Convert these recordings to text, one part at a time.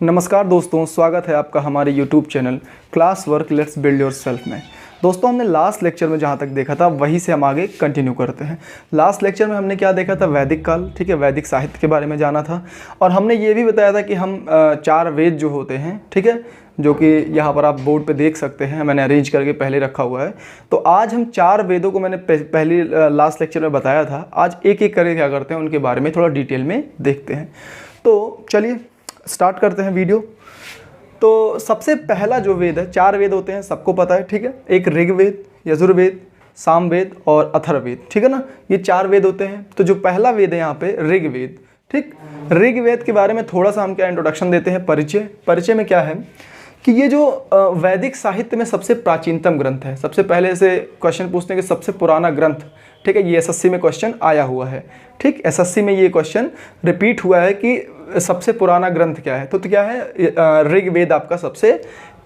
नमस्कार दोस्तों, स्वागत है आपका हमारे YouTube channel class work let's build your self में। दोस्तों, हमने लास्ट लेक्चर में जहाँ तक देखा था वहीं से हम आगे कंटिन्यू करते हैं। लास्ट लेक्चर में हमने क्या देखा था? वैदिक काल, ठीक है, वैदिक साहित्य के बारे में जाना था। और हमने ये भी बताया था कि हम 4 वेद जो होते हैं, ठीक है, जो कि यहाँ पर आप बोर्ड पे देख सकते हैं, मैंने अरेंज करके पहले रखा हुआ है। तो आज हम 4 वेदों को मैंने पहले लास्ट लेक्चर में बताया था, आज एक एक करके क्या करते हैं उनके बारे में थोड़ा डिटेल में देखते हैं। तो चलिए स्टार्ट करते हैं वीडियो। तो सबसे पहला जो वेद है, 4 वेद होते हैं, सबको पता है, ठीक है। एक ऋग्वेद, यजुर्वेद, सामवेद और अथर्ववेद, ठीक है ना। ये 4 वेद होते हैं। तो जो पहला वेद है यहाँ पे ऋग्वेद, ठीक। ऋग्वेद के बारे में थोड़ा सा हम क्या इंट्रोडक्शन देते हैं, परिचय में क्या है कि ये जो वैदिक साहित्य में सबसे प्राचीनतम ग्रंथ है। सबसे पहले से क्वेश्चन पूछते हैं कि सबसे पुराना ग्रंथ, ठीक है, ये एसएससी में क्वेश्चन आया हुआ है, ठीक। एसएससी में ये क्वेश्चन रिपीट हुआ है कि सबसे पुराना ग्रंथ क्या है। तो क्या है? ऋग्वेद आपका सबसे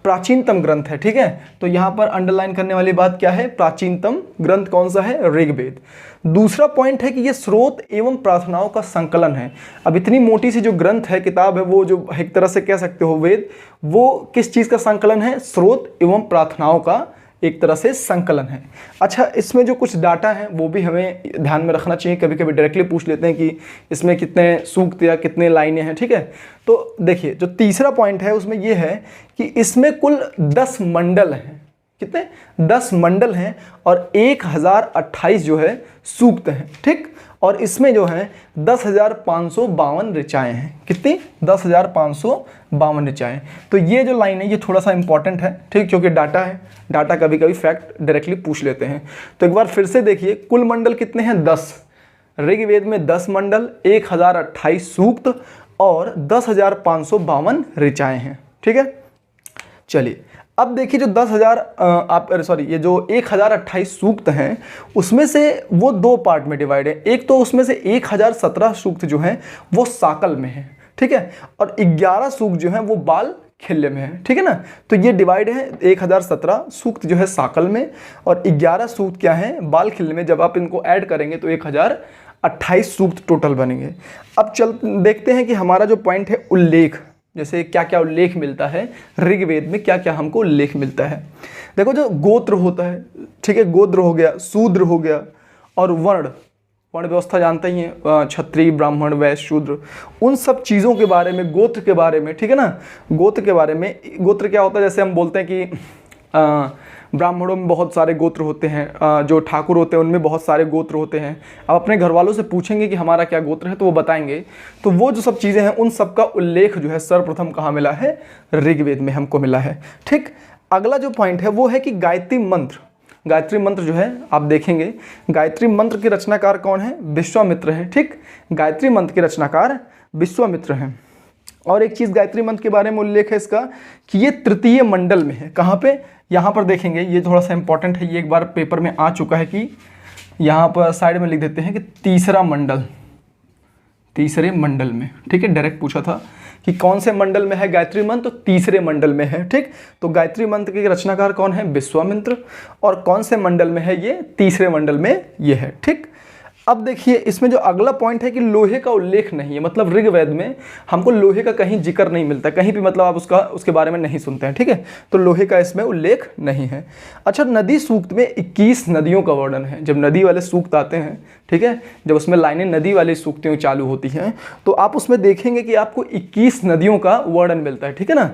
प्राचीनतम ग्रंथ है, ठीक है। तो यहाँ पर अंडरलाइन करने वाली बात क्या है? प्राचीनतम ग्रंथ कौन सा है? ऋग्वेद। दूसरा पॉइंट है कि ये स्रोत एवं प्रार्थनाओं का संकलन है। अब इतनी मोटी सी जो ग्रंथ है, किताब है, वो जो एक तरह से कह सकते हो वेद, वो किस चीज़ का संकलन है? स्रोत एवं प्रार्थनाओं का एक तरह से संकलन है। अच्छा, इसमें जो कुछ डाटा है वो भी हमें ध्यान में रखना चाहिए। कभी कभी डायरेक्टली पूछ लेते हैं कि इसमें कितने सूक्त या कितने लाइनें हैं, ठीक है। तो देखिए, जो तीसरा पॉइंट है उसमें ये है कि इसमें कुल 10 मंडल हैं। कितने? 10 मंडल हैं और 1028 जो है सूक्त हैं, ठीक। और इसमें जो है 10,552 ऋचाएँ हैं। कितनी? 10,552 ऋचाएँ। तो ये जो लाइन है ये थोड़ा सा इंपॉर्टेंट है, ठीक, क्योंकि डाटा है। डाटा कभी कभी फैक्ट डायरेक्टली पूछ लेते हैं। तो एक बार फिर से देखिए, कुल मंडल कितने हैं? 10। ऋग्वेद में 10 मंडल, 1028 सूक्त और 10,552 ऋचाएँ हैं, ठीक है। चलिए अब देखिए, जो 10,000 ये जो 1028 सूक्त हैं उसमें से वो 2 पार्ट में डिवाइड है। एक तो उसमें से 1017 सूक्त जो हैं वो साकल में है, ठीक है, और 11 सूक्त जो हैं वो बाल खिल्य में है, ठीक है ना। तो ये डिवाइड है, 1017 सूक्त जो है साकल में और 11 सूक्त क्या है? बाल खिल्य में। जब आप इनको ऐड करेंगे तो 1028 सूक्त टोटल बनेंगे। अब देखते हैं कि हमारा जो पॉइंट है उल्लेख, जैसे क्या क्या उल्लेख मिलता है ऋग्वेद में, क्या क्या हमको उल्लेख मिलता है। देखो, जो गोत्र होता है, ठीक है, गोत्र हो गया, शूद्र हो गया, और वर्ण व्यवस्था जानते ही हैं, क्षत्रिय, ब्राह्मण, वैश्य, शूद्र, उन सब चीज़ों के बारे में, गोत्र के बारे में, ठीक है ना। गोत्र के बारे में, गोत्र क्या होता है? जैसे हम बोलते हैं कि ब्राह्मणों में बहुत सारे गोत्र होते हैं, जो ठाकुर होते हैं उनमें बहुत सारे गोत्र होते हैं। अब अपने घर वालों से पूछेंगे कि हमारा क्या गोत्र है तो वो बताएंगे। तो वो जो सब चीज़ें हैं उन सब का उल्लेख जो है सर्वप्रथम कहाँ मिला है? ऋग्वेद में हमको मिला है, ठीक। अगला जो पॉइंट है वो है कि गायत्री मंत्र जो है, आप देखेंगे गायत्री मंत्र के रचनाकार कौन है? विश्वामित्र है, ठीक। गायत्री मंत्र के रचनाकार विश्वामित्र हैं। और एक चीज़ गायत्री मंत्र के बारे में उल्लेख है इसका कि ये तृतीय मंडल में है। कहाँ पे? यहाँ पर देखेंगे, ये थोड़ा सा इंपॉर्टेंट है, ये एक बार पेपर में आ चुका है कि यहाँ पर साइड में लिख देते हैं कि तीसरे मंडल में, ठीक है। डायरेक्ट पूछा था कि कौन से मंडल में है गायत्री मंत्र, तो तीसरे मंडल में है, ठीक। तो गायत्री मंत्र के रचनाकार कौन है? विश्वामित्र। और कौन से मंडल में है ये? तीसरे मंडल में ये है, ठीक। अब देखिए, इसमें जो अगला पॉइंट है कि लोहे का उल्लेख नहीं है। मतलब ऋग्वेद में हमको लोहे का कहीं जिक्र नहीं मिलता, कहीं भी, मतलब आप उसके बारे में नहीं सुनते हैं, ठीक है। तो लोहे का इसमें उल्लेख नहीं है। अच्छा, नदी सूक्त में 21 नदियों का वर्णन है। जब नदी वाले सूक्त आते हैं, ठीक है, जब उसमें लाइनें नदी वाली सूक्तियों चालू होती हैं तो आप उसमें देखेंगे कि आपको 21 नदियों का वर्णन मिलता है, ठीक है ना।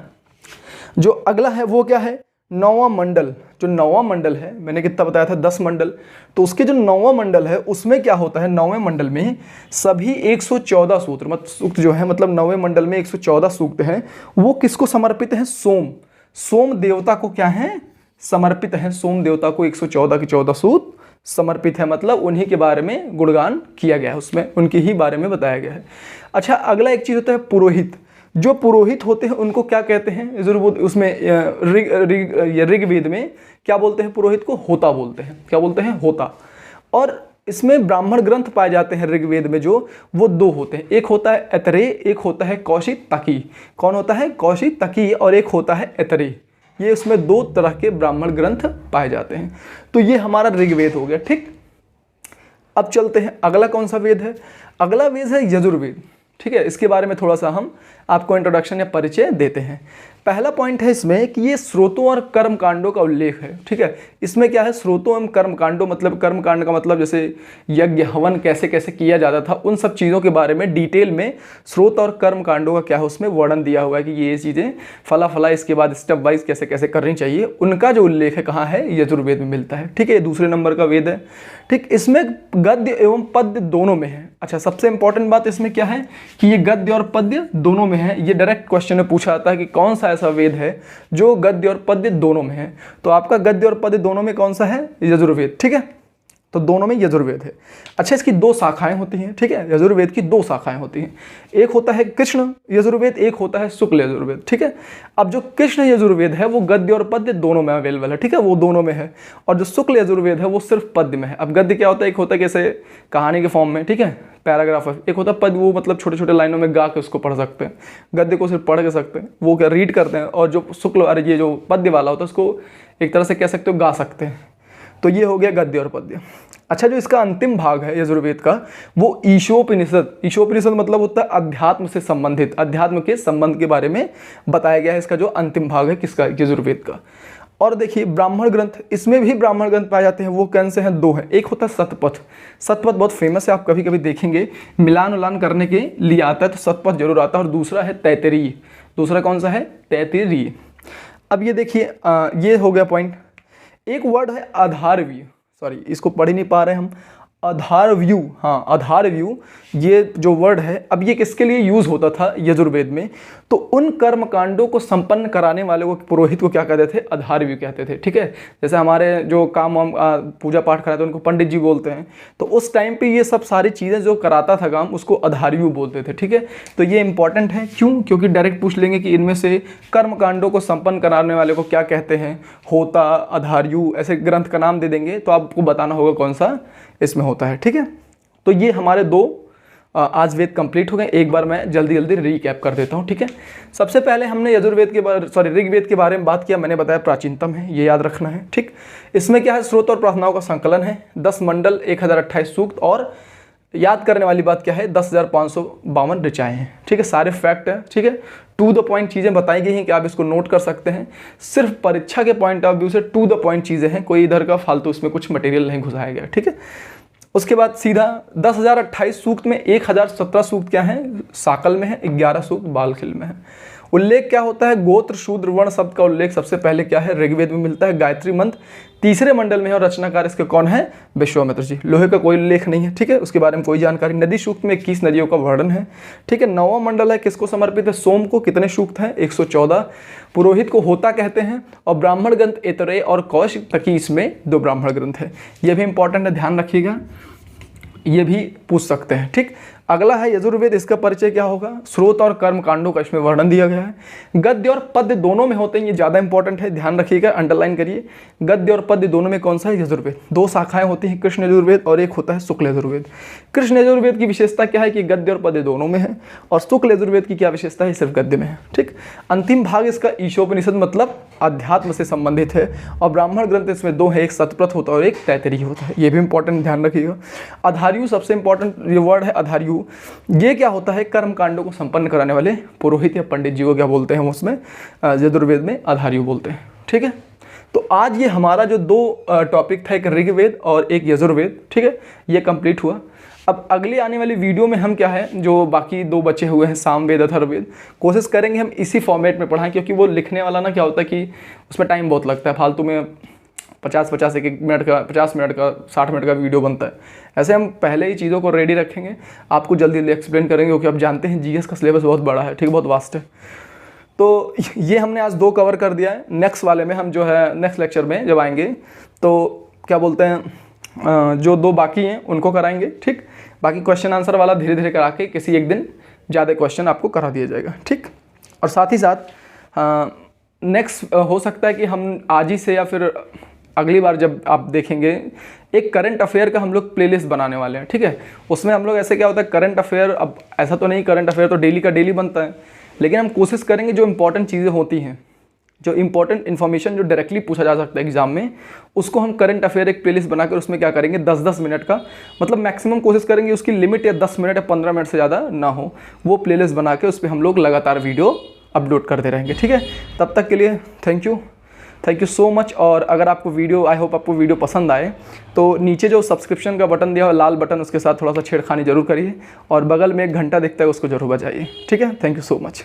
जो अगला है वो क्या है? 9वां मंडल। जो 9वां मंडल है, मैंने कितना बताया था? 10 मंडल। तो उसके जो 9वां मंडल है उसमें क्या होता है? 9वें मंडल में सभी 114 सूक्त जो है, मतलब 9वें मंडल में 114 सूक्त हैं, वो किसको समर्पित हैं? सोम देवता को क्या है? समर्पित है। सोम देवता को 114 के 14 सूक्त समर्पित है, मतलब उन्हीं के बारे में गुणगान किया गया है, उसमें उनके ही बारे में बताया गया है। अच्छा, अगला एक चीज़ होता है पुरोहित। जो पुरोहित होते हैं उनको क्या कहते हैं? जरूर उसमें ऋग्वेद में क्या बोलते हैं? पुरोहित को होता बोलते हैं। क्या बोलते हैं? होता। और इसमें ब्राह्मण ग्रंथ पाए जाते हैं ऋग्वेद में, जो वो 2 होते हैं। एक होता है ऐतरेय, एक होता है कौशितकी। कौन होता है? कौशितकी। और एक होता है ऐतरेय। ये उसमें 2 तरह के ब्राह्मण ग्रंथ पाए जाते हैं। तो ये हमारा ऋग्वेद हो गया, ठीक। अब चलते हैं, अगला कौन सा वेद है? अगला वेद है यजुर्वेद। ठीक है, इसके बारे में थोड़ा सा हम आपको इंट्रोडक्शन या परिचय देते हैं। पहला पॉइंट है इसमें कि ये स्रोतों और कर्मकांडों का उल्लेख है। ठीक है, इसमें क्या है, स्रोतों एवं कर्मकांडों, मतलब कर्मकांड का मतलब जैसे यज्ञ हवन कैसे कैसे किया जाता था, उन सब चीज़ों के बारे में डिटेल में स्रोत और कर्मकांडों का क्या है उसमें वर्णन दिया हुआ है कि ये चीज़ें फला फला, इसके बाद स्टेप वाइज कैसे कैसे करनी चाहिए, उनका जो उल्लेख है कहाँ है, यजुर्वेद में मिलता है। ठीक है, दूसरे नंबर का वेद है। ठीक, इसमें गद्य एवं पद्य दोनों में है। अच्छा, सबसे इंपॉर्टेंट बात इसमें क्या है कि ये गद्य और पद्य दोनों में है। ये डायरेक्ट क्वेश्चन में पूछा जाता है कि कौन सा ऐसा वेद है जो गद्य और पद्य दोनों में है। तो आपका गद्य और पद्य दोनों में कौन सा है, यजुर्वेद। ठीक है, तो दोनों में यजुर्वेद है। अच्छा, इसकी दो शाखाएं होती हैं। ठीक है, यजुर्वेद की दो शाखाएं होती हैं, एक होता है कृष्ण यजुर्वेद, एक होता है शुक्ल यजुर्वेद। ठीक है, अब जो कृष्ण यजुर्वेद है वो गद्य और पद्य दोनों में अवेलेबल है। ठीक है, वो दोनों में है, और जो शुक्ल यजुर्वेद है वो सिर्फ पद्य में है। अब गद्य क्या होता है, एक होता है कैसे कहानी के फॉर्म में, ठीक है, पैराग्राफ है, एक होता है पद्य, वो मतलब छोटे छोटे लाइनों में गा के उसको पढ़ सकते हैं। गद्य को सिर्फ पढ़ के सकते हैं, वो क्या रीड करते हैं, और जो शुक्ल और ये जो पद्य वाला होता है उसको एक तरह से कह सकते हो गा सकते हैं। तो ये हो गया गद्य और पद्य। अच्छा, जो इसका अंतिम भाग है यजुर्वेद का वो ईशोपनिषद। ईशोपनिषद मतलब होता है अध्यात्म से संबंधित, अध्यात्म के संबंध के बारे में बताया गया है। इसका जो अंतिम भाग है किसका, यजुर्वेद का। और देखिए ब्राह्मण ग्रंथ, इसमें भी ब्राह्मण ग्रंथ पाए जाते हैं। वो कौन से हैं, दो हैं। एक होता है शतपथ। शतपथ बहुत फेमस है, आप कभी कभी देखेंगे मिलान उलान करने के लिए आता है तो शतपथ जरूर आता है। और दूसरा है तैत्तिरीय। दूसरा कौन सा है, तैत्तिरीय। अब ये देखिए ये हो गया पॉइंट। एक वर्ड है आधारव्यूह, सॉरी इसको पढ़ ही नहीं पा रहे हम, आधारव्यूह। हाँ, आधारव्यूह ये जो वर्ड है, अब ये किसके लिए यूज़ होता था यजुर्वेद में, तो उन कर्मकांडों को संपन्न कराने वाले को, पुरोहित को क्या कहते थे, आधारव्यूह कहते थे। ठीक है, जैसे हमारे जो काम हम पूजा पाठ कराते हैं उनको पंडित जी बोलते हैं, तो उस टाइम पे ये सब सारी चीज़ें जो कराता था काम उसको आधारव्यूह बोलते थे। ठीक है, तो ये इंपॉर्टेंट है, क्यों, क्योंकि डायरेक्ट पूछ लेंगे कि इनमें से कर्मकांडों को संपन्न कराने वाले को क्या कहते हैं, होता, आधारव्यूह, ऐसे ग्रंथ का नाम दे देंगे तो आपको बताना होगा कौन सा इसमें होता है। ठीक है, तो ये हमारे दो आज वेद कंप्लीट हो गए। एक बार मैं जल्दी जल्दी रिकैप कर देता हूँ। ठीक है, सबसे पहले हमने यजुर्वेद के बारे, सॉरी ऋग्वेद के बारे में बात किया। मैंने बताया प्राचीनतम है, ये याद रखना है। ठीक, इसमें क्या है, स्रोत और प्रार्थनाओं का संकलन है, 10 मंडल, 1028 सूक्त, और याद करने वाली बात क्या है, 10,552 ऋचाएँ हैं। ठीक है, सारे फैक्ट है। ठीक है, टू द पॉइंट चीज़ें बताई गई हैं कि आप इसको नोट कर सकते हैं। सिर्फ परीक्षा के पॉइंट ऑफ व्यू से टू द पॉइंट चीज़ें हैं, कोई इधर का फालतू उसमें कुछ मटेरियल नहीं घुसाया गया। ठीक है, उसके बाद सीधा 10,028 सूक्त में 1,017 सूक्त क्या है, साकल में है, 11 सूक्त बालखिल में है। उल्लेख क्या होता है, गोत्र शूद्र वर्ण शब्द का उल्लेख सबसे पहले क्या है, ऋग्वेद में मिलता है। गायत्री मंत्र तीसरे मंडल में है, और रचनाकार इसके कौन है, विश्वामित्र जी। लोहे का कोई उल्लेख नहीं है। ठीक है, उसके बारे में कोई जानकारी। नदी सूक्त में 21 नदियों का वर्णन है। ठीक है, 9वां मंडल है, किसको समर्पित है, सोम को। कितने सूक्त हैं, 114। पुरोहित को होता कहते हैं। और ब्राह्मण ग्रंथ ऐतरेय और कौशिक तकी, इसमें 2 ब्राह्मण ग्रंथ है। ये भी इंपॉर्टेंट है, ध्यान रखिएगा, ये भी पूछ सकते हैं। ठीक, अगला है यजुर्वेद। इसका परिचय क्या होगा, स्रोत और कर्म कांडों का इसमें वर्णन दिया गया है। गद्य और पद्य दोनों में होते हैं, ये ज़्यादा इंपॉर्टेंट है, ध्यान रखिएगा, अंडरलाइन करिए। गद्य और पद्य दोनों में कौन सा है, यजुर्वेद। 2 शाखाएं होती हैं, कृष्ण यजुर्वेद और एक होता है शुक्ल यजुर्वेद। कृष्ण यजुर्वेद की विशेषता क्या है कि गद्य और पद्य दोनों में है, और शुक्ल यजुर्वेद की क्या विशेषता है, सिर्फ गद्य में है। ठीक, अंतिम भाग इसका ईशोपनिषद मतलब अध्यात्म से संबंधित है। और ब्राह्मण ग्रंथ इसमें 2 है, एक शतपथ होता है और एक तैत्तिरीय होता है। ये भी इंपॉर्टेंट, ध्यान रखिएगा। आधारव्यूह सबसे इंपॉर्टेंट ये वर्ड है, आधारव्यूह। ये क्या होता है, कर्म कांडों को संपन्न कराने वाले पुरोहित या पंडित जी को क्या बोलते हैं, उसमें यजुर्वेद में आधारव्यूह बोलते हैं। ठीक है, तो आज ये हमारा जो 2 टॉपिक था, एक ऋग्वेद और एक यजुर्वेद। ठीक है, ये कंप्लीट हुआ। अब अगली आने वाली वीडियो में हम क्या है, जो बाकी 2 बचे हुए हैं, सामवेद अथर्ववेद, कोशिश करेंगे हम इसी फॉर्मेट में पढ़ाएं, क्योंकि वो लिखने वाला ना क्या होता है कि उसमें टाइम बहुत लगता है, फालतू में 50-50 एक मिनट का, 50 मिनट का, 60 मिनट का वीडियो बनता है। ऐसे हम पहले ही चीज़ों को रेडी रखेंगे, आपको जल्दी जल्दी एक्सप्लेन करेंगे, क्योंकि आप जानते हैं जीएस का सिलेबस बहुत बड़ा है। ठीक, बहुत वास्ट है। तो ये हमने आज 2 कवर कर दिया है। नेक्स्ट वाले में हम जो है, नेक्स्ट लेक्चर में जब आएंगे तो क्या बोलते हैं, जो 2 बाकी हैं उनको कराएंगे। ठीक, बाकी क्वेश्चन आंसर वाला धीरे धीरे करा के किसी एक दिन ज़्यादा क्वेश्चन आपको करा दिया जाएगा। ठीक, और साथ ही साथ नेक्स्ट हो सकता है कि हम आज ही से या फिर अगली बार जब आप देखेंगे, एक करंट अफेयर का हम लोग प्लेलिस्ट बनाने वाले हैं। ठीक है, उसमें हम लोग ऐसे क्या होता है, करंट अफेयर, अब ऐसा तो नहीं करंट अफेयर तो डेली का डेली बनता है, लेकिन हम कोशिश करेंगे जो इंपॉर्टेंट चीज़ें होती हैं, जो इंपॉर्टेंट इन्फॉर्मेशन जो डायरेक्टली पूछा जा सकता है एग्जाम में, उसको हम करंट अफेयर एक प्लेलिस्ट बनाकर उसमें क्या करेंगे 10-10 मिनट का, मतलब मैक्सिमम कोशिश करेंगे उसकी लिमिट या 10 मिनट या 15 मिनट से ज़्यादा ना हो, वो प्लेलिस्ट बना के उस पर हम लोग लगातार वीडियो अपलोड करते रहेंगे। ठीक है, तब तक के लिए थैंक यू सो मच। और अगर आपको वीडियो, आई होप आपको वीडियो पसंद आए, तो नीचे जो सब्सक्रिप्शन का बटन दिया हुआ लाल बटन, उसके साथ थोड़ा सा छेड़खानी जरूर करिए और बगल में एक घंटा दिखता है उसको जरूर बजाइए। ठीक है, थैंक यू सो मच।